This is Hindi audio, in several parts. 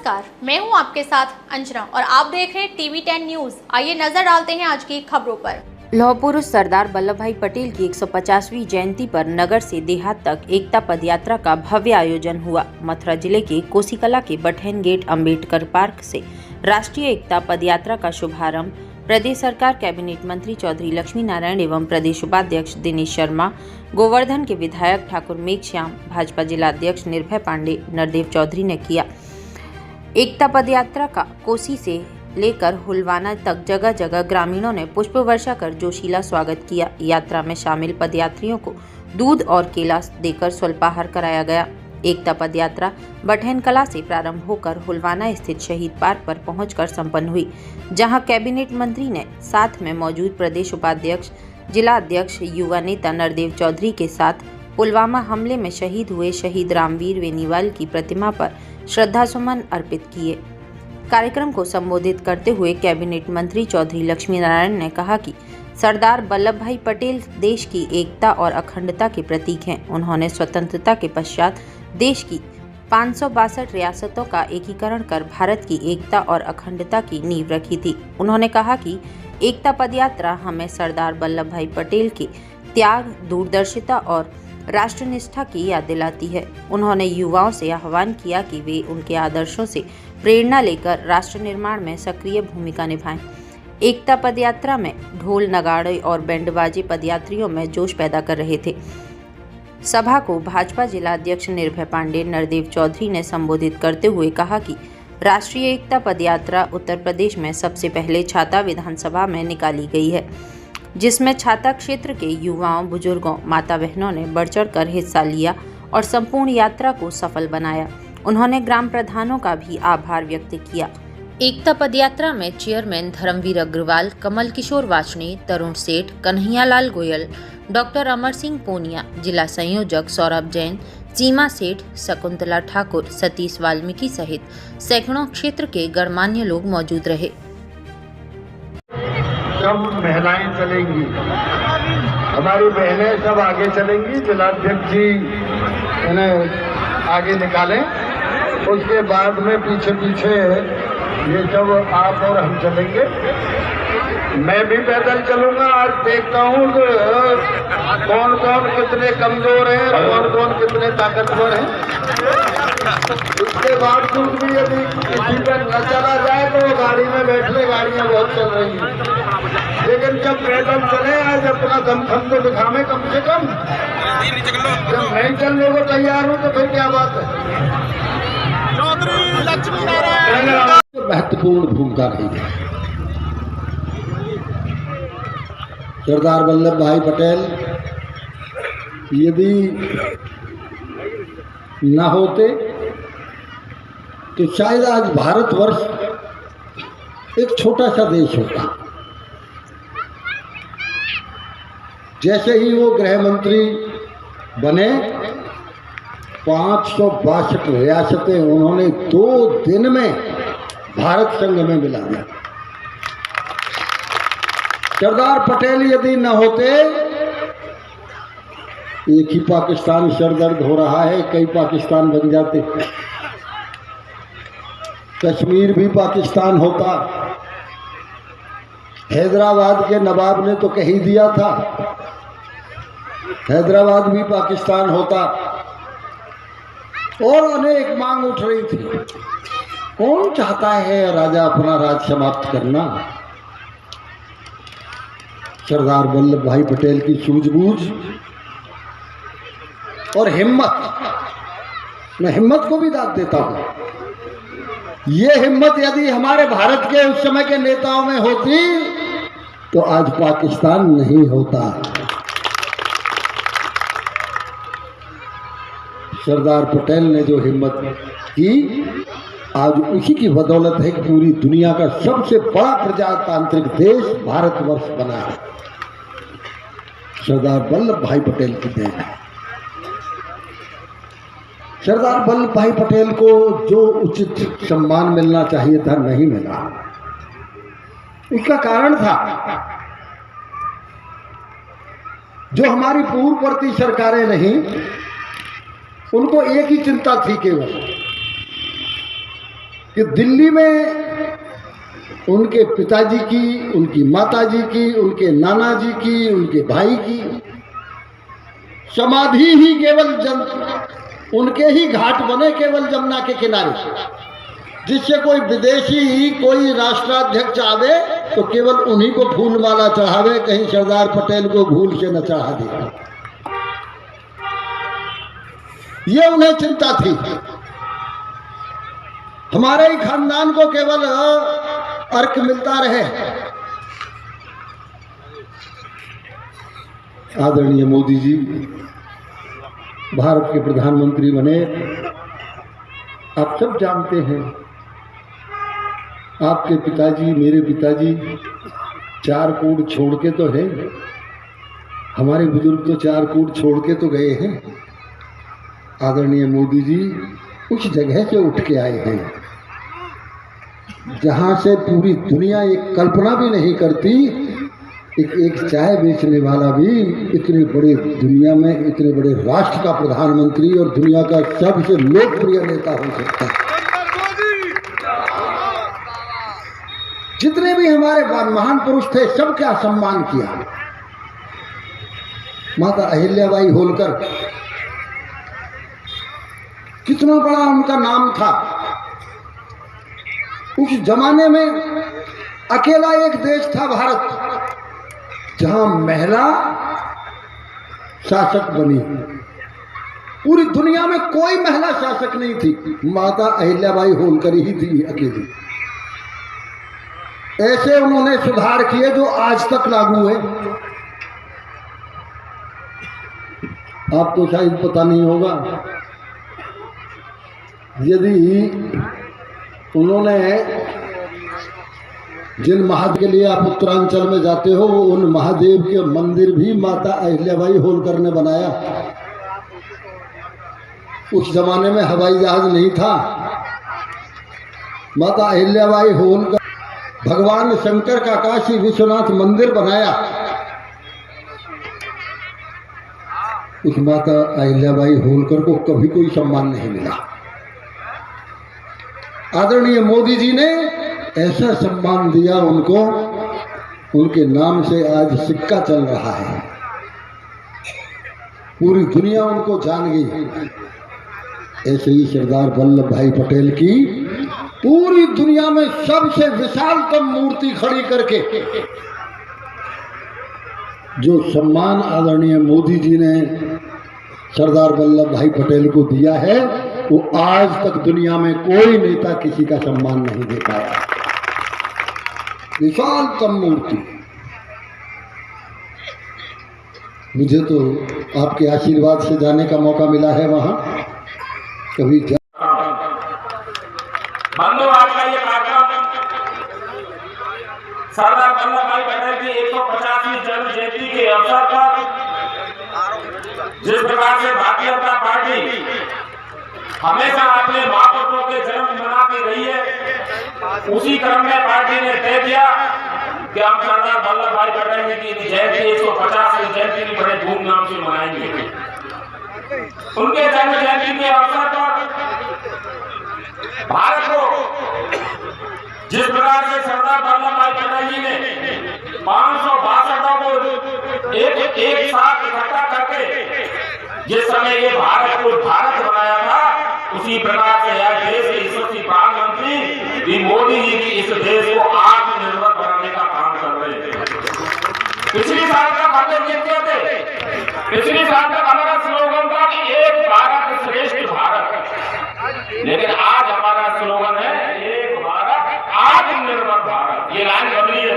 नमस्कार, मैं हूं आपके साथ अंजना और आप देख रहे हैं टीवी 10 न्यूज। आइए नजर डालते हैं आज की खबरों पर। लौह पुरुष सरदार वल्लभ भाई पटेल की 150वीं जयंती पर नगर से देहात तक एकता पदयात्रा का भव्य आयोजन हुआ। मथुरा जिले के कोसीकला के बठेन गेट अंबेडकर पार्क से राष्ट्रीय एकता पदयात्रा का शुभारंभ प्रदेश सरकार कैबिनेट मंत्री चौधरी लक्ष्मी नारायण एवं प्रदेश उपाध्यक्ष दिनेश शर्मा, गोवर्धन के विधायक ठाकुर मेघश्याम, भाजपा जिला अध्यक्ष निर्भय पांडे, नरदेव चौधरी ने किया। एकता पदयात्रा का कोसी से लेकर हुलवाना तक जगह जगह ग्रामीणों ने पुष्प वर्षा कर जोशीला स्वागत किया। यात्रा में शामिल पदयात्रियों को दूध और केला देकर स्वल्पाहार कराया गया। एकता पदयात्रा बठेन कला से प्रारंभ होकर हुलवाना स्थित शहीद पार्क पर पहुंचकर संपन्न हुई, जहां कैबिनेट मंत्री ने साथ में मौजूद प्रदेश उपाध्यक्ष, जिला अध्यक्ष, युवा नेता नरदेव चौधरी के साथ पुलवामा हमले में शहीद हुए शहीद रामवीर वेनीवाल की प्रतिमा पर श्रद्धासुमन अर्पित किए। कार्यक्रम को संबोधित करते हुए कैबिनेट मंत्री चौधरी लक्ष्मी नारायण ने कहा कि सरदार वल्लभ भाई पटेल देश की एकता और अखंडता के प्रतीक हैं। उन्होंने स्वतंत्रता के पश्चात देश की 562 रियासतों का एकीकरण कर भारत की एकता और अखंडता की नींव रखी थी। उन्होंने कहा कि एकता पदयात्रा हमें सरदार वल्लभ भाई पटेल के त्याग, दूरदर्शिता और राष्ट्रनिष्ठा की याद दिलाती है। उन्होंने युवाओं से आह्वान किया कि वे उनके आदर्शों से प्रेरणा लेकर राष्ट्र निर्माण में सक्रिय भूमिका निभाएं। एकता पदयात्रा में ढोल, नगाड़े और बैंड बाजे पदयात्रियों में जोश पैदा कर रहे थे। सभा को भाजपा जिला अध्यक्ष निर्भय पांडे, नरदेव चौधरी ने संबोधित करते हुए कहा कि राष्ट्रीय एकता पदयात्रा उत्तर प्रदेश में सबसे पहले छाता विधानसभा में निकाली गई है, जिसमें छाता क्षेत्र के युवाओं, बुजुर्गों, माता बहनों ने बढ़ चढ़ कर हिस्सा लिया और संपूर्ण यात्रा को सफल बनाया। उन्होंने ग्राम प्रधानों का भी आभार व्यक्त किया। एकता पदयात्रा में चेयरमैन धर्मवीर अग्रवाल, कमल किशोर वाचने, तरुण सेठ, कन्हैयालाल गोयल, डॉक्टर अमर सिंह पूनिया, जिला संयोजक सौरभ जैन, सीमा सेठ, शकुंतला ठाकुर, सतीश वाल्मीकि सहित सैकड़ों क्षेत्र के गणमान्य लोग मौजूद रहे। सब महिलाएं चलेंगी, हमारी बहनें सब आगे चलेंगी। जिलाध्यक्ष जी इन्हें आगे निकालें, उसके बाद में पीछे पीछे ये सब आप और हम चलेंगे। मैं भी पैदल चलूंगा। आज देखता हूँ कि कौन कौन कितने कमजोर हैं, कौन कौन कितने ताकतवर हैं। इसके बावजूद भी यदि किसी पर न चला जाए तो गाड़ी में बैठ ले, गाड़ियाँ बहुत चल रही हैं, लेकिन जब पैदल चले आज अपना दमखम तो दिखावे कम से कम। जब नहीं चलने को तैयार हूँ तो फिर क्या बात है। महत्वपूर्ण भूमिका रही है। सरदार वल्लभ भाई पटेल यदि न होते तो शायद आज भारतवर्ष एक छोटा सा देश होता। जैसे ही वो गृह मंत्री बने 562 रियासतें उन्होंने 2 दिन में भारत संघ में मिला दिया। सरदार पटेल यदि न होते, एक ही पाकिस्तान सरदर्द हो रहा है, कई पाकिस्तान बन जाते। कश्मीर भी पाकिस्तान होता। हैदराबाद के नवाब ने तो कह ही दिया था, हैदराबाद भी पाकिस्तान होता। और अनेक मांग उठ रही थी। कौन चाहता है राजा अपना राज समाप्त करना। सरदार वल्लभ भाई पटेल की सूझबूझ और हिम्मत, मैं हिम्मत को भी दाद देता हूं। ये हिम्मत यदि हमारे भारत के उस समय के नेताओं में होती तो आज पाकिस्तान नहीं होता। सरदार पटेल ने जो हिम्मत की, आज उसी की बदौलत है कि पूरी दुनिया का सबसे बड़ा प्रजातांत्रिक देश भारतवर्ष बना है। सरदार वल्लभ भाई पटेल की देन है। सरदार वल्लभ भाई पटेल को जो उचित सम्मान मिलना चाहिए था नहीं मिला। इसका कारण था जो हमारी पूर्ववर्ती सरकारें रहीं, उनको एक ही चिंता थी केवल कि दिल्ली में उनके पिताजी की, उनकी माताजी की, उनके नाना जी की, उनके भाई की समाधि ही केवल उनके ही घाट बने केवल जमुना के किनारे, जिससे कोई विदेशी, कोई राष्ट्राध्यक्ष आवे तो केवल उन्हीं को फूल माला चढ़ावे, कहीं सरदार पटेल को भूल से न चढ़ा दे। ये उन्हें चिंता थी। हमारे ही खानदान को केवल अर्क मिलता रहे। आदरणीय मोदी जी भारत के प्रधानमंत्री बने। आप सब जानते हैं, आपके पिताजी, मेरे पिताजी 4 कूट छोड़ के तो है, हमारे बुजुर्ग तो 4 कूट छोड़ के तो गए हैं। आदरणीय मोदी जी उस जगह से उठ के आए हैं जहां से पूरी दुनिया एक कल्पना भी नहीं करती, एक चाय बेचने वाला भी इतने बड़े दुनिया में, इतने बड़े राष्ट्र का प्रधानमंत्री और दुनिया का सबसे लोकप्रिय नेता हो सकता है। जितने भी हमारे महान पुरुष थे सबका सम्मान किया। माता अहिल्याबाई होलकर, कितना बड़ा उनका नाम था। उस जमाने में अकेला एक देश था भारत जहां महिला शासक बनी। पूरी दुनिया में कोई महिला शासक नहीं थी, माता अहिल्याबाई होलकर ही थी अकेली। ऐसे उन्होंने सुधार किए जो आज तक लागू है। आपको शायद पता नहीं होगा, यदि उन्होंने जिन महादेव के लिए आप उत्तरांचल में जाते हो, उन महादेव के मंदिर भी माता अहिल्याबाई होलकर ने बनाया। उस जमाने में हवाई जहाज नहीं था। माता अहिल्याबाई होलकर भगवान शंकर का काशी विश्वनाथ मंदिर बनाया। उस माता अहिल्याबाई होलकर को कभी कोई सम्मान नहीं मिला। आदरणीय मोदी जी ने ऐसा सम्मान दिया उनको, उनके नाम से आज सिक्का चल रहा है। पूरी दुनिया उनको जान गई। ऐसे ही सरदार वल्लभ भाई पटेल की पूरी दुनिया में सबसे विशालतम मूर्ति खड़ी करके जो सम्मान आदरणीय मोदी जी ने सरदार वल्लभ भाई पटेल को दिया है, वो आज तक दुनिया में कोई नेता किसी का सम्मान नहीं दे पाया। विशालतम मूर्ति। मुझे तो आपके आशीर्वाद से जाने का मौका मिला है वहां। कभी बंधु, आज का ये कार्यक्रम सरदार वल्लभ भाई पटेल की 150वीं जन्म जयंती के अवसर पर जिस प्रकार से भारतीय जनता पार्टी हमेशा अपने महापुरुषों के जन्म मनाती रही है, उसी क्रम में पार्टी ने तय किया कि हम सरदार वल्लभ भाई पटेल की जयंती 150वीं जयंती की बड़े धूमधाम से मनाएंगे। उनके जन्म जयंती के अवसर पर भारत को जिस प्रकार से सरदार वल्लभ भाई पटेल जी ने 562 को एक साथ इकट्ठा करके जिस समय ये भारत को भारत बनाया था, उसी प्रकार से यह देश के यशस्वी प्रधानमंत्री मोदी जी की इस देश को आत्मनिर्भर बनाने का काम कर रहे हैं। पिछली साल तक हमने ये किए थे, पिछली साल तक हमारा स्लोगन था कि एक भारत श्रेष्ठ भारत, लेकिन आज हमारा स्लोगन है एक भारत आत्मनिर्भर भारत। ये लाइन बदली है।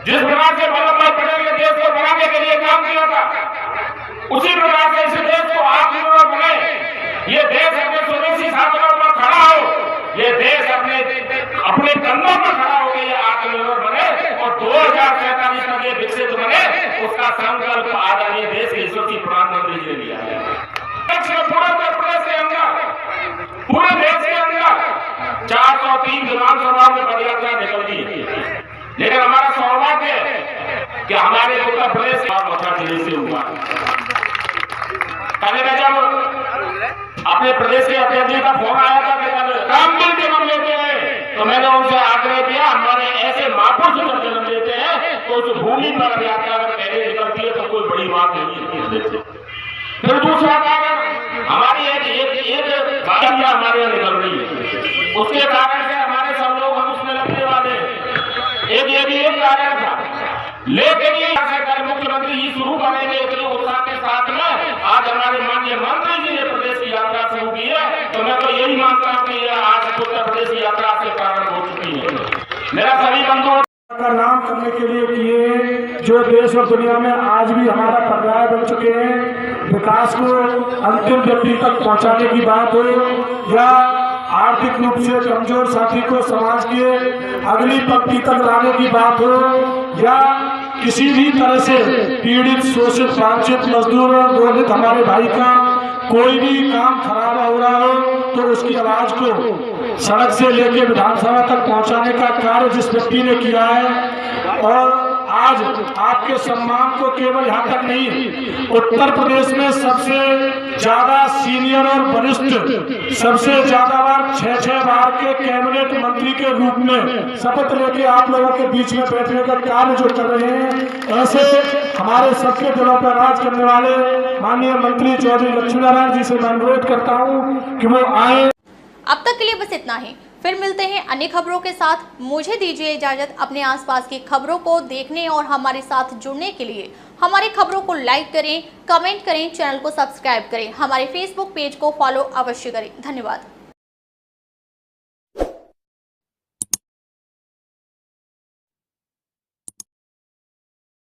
जिस प्रकार से वल्लभ भाई पटेल ने देश को बनाने के लिए काम किया था, उसी प्रकार से इस देश को आत्मनिर्भर बनाए। ये देश अपने स्वदेशी साधनों पर खड़ा हो, ये देश अपने कंधों पर खड़ा हो गया, आत्मनिर्भर बने और 2047 तक ये विकसित बने, उसका संकल्प आदरणीय देश के यशस्वी प्रधानमंत्री जी ने लिया है। पूरे उत्तर प्रदेश के अंदर, पूरे देश के अंदर 403 विधानसभा में पदयात्रा निकलती है, लेकिन हमारा सौभाग्य है कि हमारे उत्तर प्रदेश का मथुरा जिले से हुआ। पहले मैं जब अपने प्रदेश के अध्यक्ष जी का फोन आया था कि कल रामदिन जन्म लेते हैं, तो मैंने उनसे आग्रह किया हमारे ऐसे महापुरुष जब जन्म लेते हैं तो उस भूमि पर यात्रा अगर पहले निकलती है तो कोई बड़ी बात नहीं है। फिर दूसरा कारण हमारी एक यात्रा हमारे यहाँ निकल रही है, उसके कारण से हमारे सब लोग हम उसमें लगने वाले हैं। ये भी एक कारण था, लेकिन ये कल मुख्यमंत्री जी शुरू करेंगे इतने उत्साह के साथ में। आज हमारे माननीय मंत्री जी ने प्रदेश की यात्रा शुरू की है, तो मैं तो यही मानता हूँ कि आज उत्तर प्रदेश की यात्रा से प्रारंभ हो चुकी है। मेरा सभी बंधुओं का नाम करने के लिए किए, जो देश और दुनिया में आज भी हमारा पर्याय बन चुके हैं। विकास को अंतिम व्यक्ति तक पहुंचाने की बात हो या आर्थिक रूप से कमजोर साथी को समाज के अगली पंक्ति तक लाने की बात हो या किसी भी तरह से पीड़ित, शोषित, वांछित, मजदूर और दलित हमारे भाई का कोई भी काम खराब हो रहा हो तो उसकी आवाज को सड़क से लेकर विधानसभा तक पहुंचाने का कार्य जिस व्यक्ति ने किया है, और आज आपके सम्मान को केवल यहाँ तक नहीं, उत्तर प्रदेश में सबसे ज्यादा सीनियर और वरिष्ठ, सबसे ज्यादा बार 6 बार के कैबिनेट मंत्री के रूप में शपथ लेके आप लोगों के बीच में बैठने का कार्य जो कर रहे हैं, ऐसे हमारे सबके दिलों पर राज करने वाले माननीय मंत्री चौधरी लक्ष्मीनारायण जी से मैं अनुरोध करता हूँ कि वो आए। अब तक के लिए बस इतना ही, फिर मिलते हैं अन्य खबरों के साथ। मुझे दीजिए इजाजत। अपने आसपास की खबरों को देखने और हमारे साथ जुड़ने के लिए हमारी खबरों को लाइक करें, कमेंट करें, चैनल को सब्सक्राइब करें, हमारे फेसबुक पेज को फॉलो अवश्य करें। धन्यवाद।